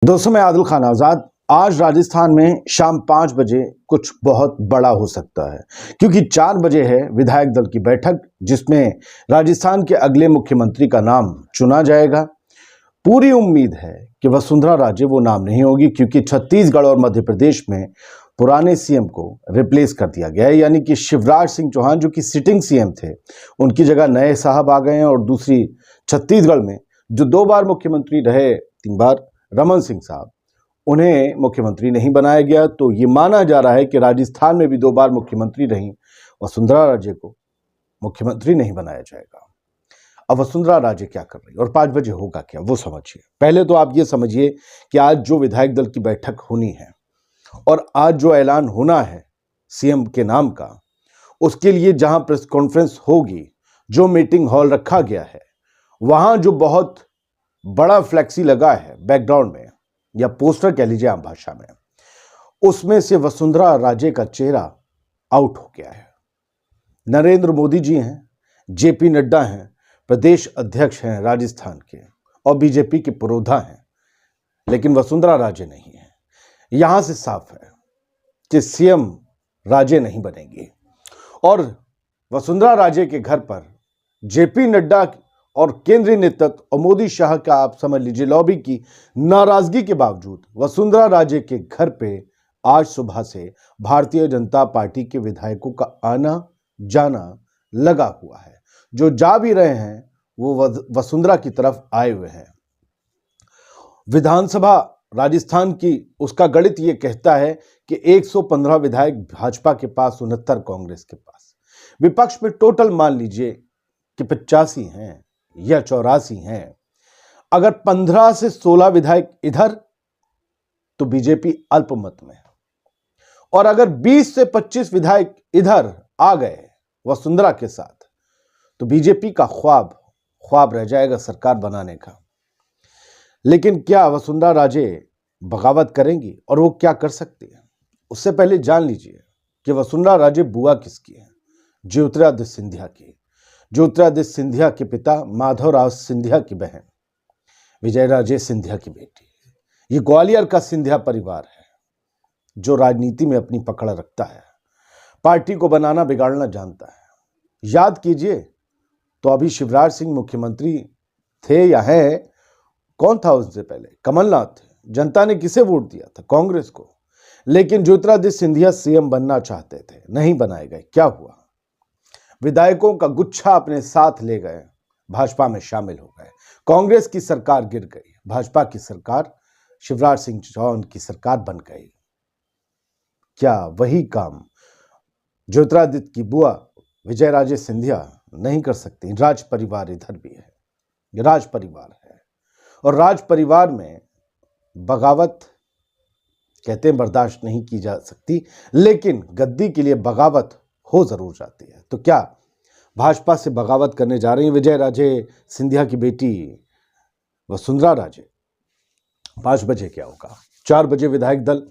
दोस्तों, मैं आदिल खान आज़ाद। आज राजस्थान में शाम 5 बजे कुछ बहुत बड़ा हो सकता है, क्योंकि 4 बजे है विधायक दल की बैठक, जिसमें राजस्थान के अगले मुख्यमंत्री का नाम चुना जाएगा। पूरी उम्मीद है कि वसुंधरा राजे वो नाम नहीं होगी, क्योंकि छत्तीसगढ़ और मध्य प्रदेश में पुराने सीएम को रिप्लेस कर दिया गया है। यानी कि शिवराज सिंह चौहान, जो कि सिटिंग सीएम थे, उनकी जगह नए साहब आ गए हैं। और दूसरी, छत्तीसगढ़ में जो 2 बार मुख्यमंत्री रहे, 3 बार, रमन सिंह साहब, उन्हें मुख्यमंत्री नहीं बनाया गया। तो ये माना जा रहा है कि राजस्थान में भी 2 बार मुख्यमंत्री रही वसुंधरा राजे को मुख्यमंत्री नहीं बनाया जाएगा। अब वसुंधरा राजे क्या कर रही है और 5 बजे होगा क्या, वो समझिए। पहले तो आप ये समझिए कि आज जो विधायक दल की बैठक होनी है और आज जो ऐलान होना है सीएम के नाम का, उसके लिए जहां प्रेस कॉन्फ्रेंस होगी, जो मीटिंग हॉल रखा गया है, वहां जो बहुत बड़ा फ्लैक्सी लगा है बैकग्राउंड में, या पोस्टर कह लीजिए आम भाषा में, उसमें से वसुंधरा राजे का चेहरा आउट हो गया है। नरेंद्र मोदी जी हैं, जेपी नड्डा हैं, प्रदेश अध्यक्ष हैं राजस्थान के, और बीजेपी के पुरोधा हैं, लेकिन वसुंधरा राजे नहीं है। यहां से साफ है कि सीएम राजे नहीं बनेगी। और वसुंधरा राजे के घर पर जेपी नड्डा और केंद्रीय नेतृत्व और मोदी शाह का, आप समझ लीजिए, लॉबी की नाराजगी के बावजूद वसुंधरा राजे के घर पे आज सुबह से भारतीय जनता पार्टी के विधायकों का आना जाना लगा हुआ है। जो जा भी रहे हैं वो वसुंधरा की तरफ आए हुए हैं। विधानसभा राजस्थान की, उसका गणित ये कहता है कि 115 विधायक भाजपा के पास, 69 कांग्रेस के पास। विपक्ष में टोटल मान लीजिए कि 85 हैं या 84 हैं। अगर 15 से 16 विधायक इधर, तो बीजेपी अल्पमत में है। और अगर 20 से 25 इधर आ गए वसुंधरा के साथ, तो बीजेपी का ख्वाब रह जाएगा सरकार बनाने का। लेकिन क्या वसुंधरा राजे बगावत करेंगी, और वो क्या कर सकती है? उससे पहले जान लीजिए कि वसुंधरा राजे बुआ किसकी है। ज्योतिरादित्य सिंधिया की। ज्योतिरादित्य सिंधिया के पिता माधवराव सिंधिया की बहन विजय राजे सिंधिया की बेटी। ये ग्वालियर का सिंधिया परिवार है, जो राजनीति में अपनी पकड़ रखता है, पार्टी को बनाना बिगाड़ना जानता है। याद कीजिए तो अभी शिवराज सिंह मुख्यमंत्री थे या है, कौन था उससे पहले? कमलनाथ थे। जनता ने किसे वोट दिया था? कांग्रेस को। लेकिन ज्योतिरादित्य सिंधिया सीएम बनना चाहते थे, नहीं बनाए गए। क्या हुआ? विधायकों का गुच्छा अपने साथ ले गए, भाजपा में शामिल हो गए। कांग्रेस की सरकार गिर गई, भाजपा की सरकार, शिवराज सिंह चौहान की सरकार बन गई। क्या वही काम ज्योतिरादित्य की बुआ विजय राजे सिंधिया नहीं कर सकती? राज परिवार इधर भी है, राज परिवार है, और राज परिवार में बगावत कहते हैं बर्दाश्त नहीं की जा सकती, लेकिन गद्दी के लिए बगावत हो जरूर जाती है। तो क्या भाजपा से बगावत करने जा रही है विजय राजे सिंधिया की बेटी वसुंधरा राजे? 5 बजे क्या होगा? 4 बजे विधायक दल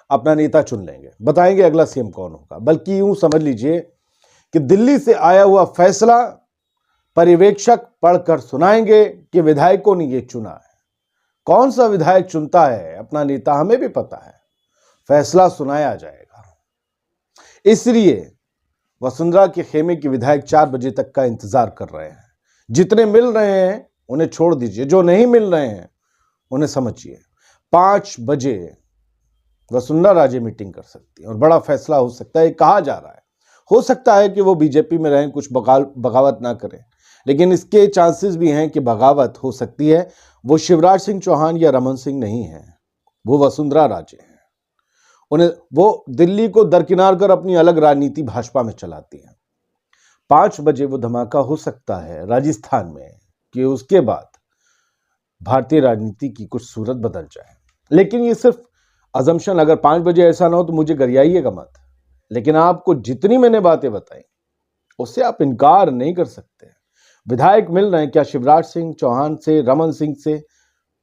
अपना नेता चुन लेंगे, बताएंगे अगला सीएम कौन होगा। बल्कि यूं समझ लीजिए कि दिल्ली से आया हुआ फैसला पर्यवेक्षक पढ़कर सुनाएंगे कि विधायकों ने ये चुना है। कौन सा विधायक चुनता है अपना नेता, हमें भी पता है। फैसला सुनाया जाएगा। इसलिए वसुंधरा के खेमे के विधायक 4 बजे तक का इंतजार कर रहे हैं। जितने मिल रहे हैं उन्हें छोड़ दीजिए, जो नहीं मिल रहे हैं उन्हें समझिए। 5 बजे वसुंधरा राजे मीटिंग कर सकती है और बड़ा फैसला हो सकता है। कहा जा रहा है, हो सकता है कि वो बीजेपी में रहें, कुछ बगावत ना करें, लेकिन इसके चांसेस भी हैं कि बगावत हो सकती है। वो शिवराज सिंह चौहान या रमन सिंह नहीं है, वो वसुंधरा राजे हैं। उन्हें, वो दिल्ली को दरकिनार कर अपनी अलग राजनीति भाजपा में चलाती हैं। 5 बजे वो धमाका हो सकता है राजस्थान में कि उसके बाद भारतीय राजनीति की कुछ सूरत बदल जाए। लेकिन ये सिर्फ अजम्पशन, अगर 5 बजे ऐसा ना हो तो मुझे गरियाइएगा मत। लेकिन आपको जितनी मैंने बातें बताई उससे आप इनकार नहीं कर सकते। विधायक मिल रहे हैं। क्या शिवराज सिंह चौहान से, रमन सिंह से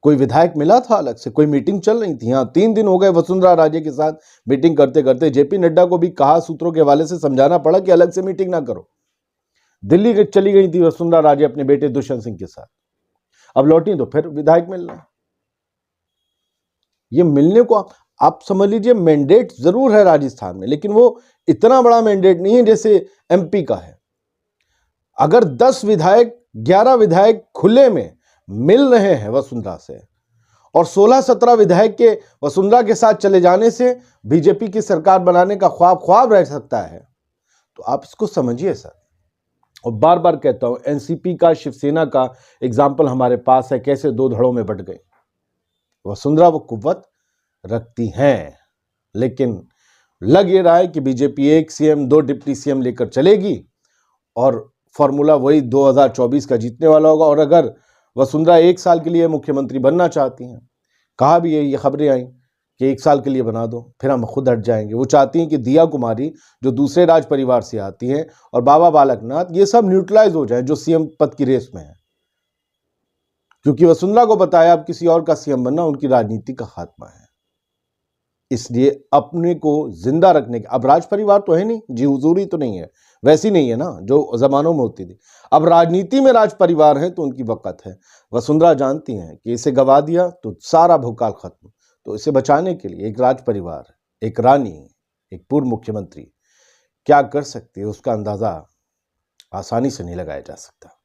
कोई विधायक मिला था अलग से? कोई मीटिंग चल रही थी? हाँ, 3 दिन हो गए वसुंधरा राजे के साथ मीटिंग करते करते। जेपी नड्डा को भी कहा, सूत्रों के हवाले से समझाना पड़ा कि अलग से मीटिंग ना करो। दिल्ली चली गई थी वसुंधरा राजे अपने बेटे दुष्यंत सिंह के साथ। अब लौटी तो फिर विधायक मिल रहे हैं। ये मिलने को आप समझ लीजिए, मैंडेट जरूर है राजस्थान में, लेकिन वो इतना बड़ा मैंडेट नहीं है जैसे एमपी का है। अगर 10 विधायक 11 विधायक खुले में मिल रहे हैं वसुंधरा से और 16-17 विधायक के वसुंधरा के साथ चले जाने से बीजेपी की सरकार बनाने का ख्वाब रह सकता है, तो आप इसको समझिए सर। और बार बार कहता हूं, एनसीपी का, शिवसेना का एग्जाम्पल हमारे पास है, कैसे 2 धड़ों में बट गए। वसुंधरा वो कुव्वत रखती हैं, लेकिन लग ये रहा है कि बीजेपी 1 सीएम 2 डिप्टी सीएम लेकर चलेगी और फॉर्मूला वही 2024 का जीतने वाला होगा। और अगर वसुंधरा 1 साल के लिए मुख्यमंत्री बनना चाहती हैं, कहा भी है, ये खबरें आई कि 1 साल के लिए बना दो, फिर हम खुद हट जाएंगे। वो चाहती हैं कि दिया कुमारी जो दूसरे राज परिवार से आती हैं और बाबा बालकनाथ, ये सब न्यूट्रलाइज हो जाए जो सीएम पद की रेस में है, क्योंकि वसुंधरा को बताया अब किसी और का सीएम बनना उनकी राजनीति का खात्मा है। इसलिए अपने को जिंदा रखने के, अब राज परिवार तो है नहीं जी, हुजूरी तो नहीं है, वैसी नहीं है ना जो जमानों में होती थी। अब राजनीति में राज परिवार है तो उनकी वक़्त है। वसुंधरा जानती हैं कि इसे गवा दिया तो सारा भूकाल खत्म, तो इसे बचाने के लिए एक राज परिवार, एक रानी, एक पूर्व मुख्यमंत्री क्या कर सकती है, उसका अंदाजा आसानी से नहीं लगाया जा सकता।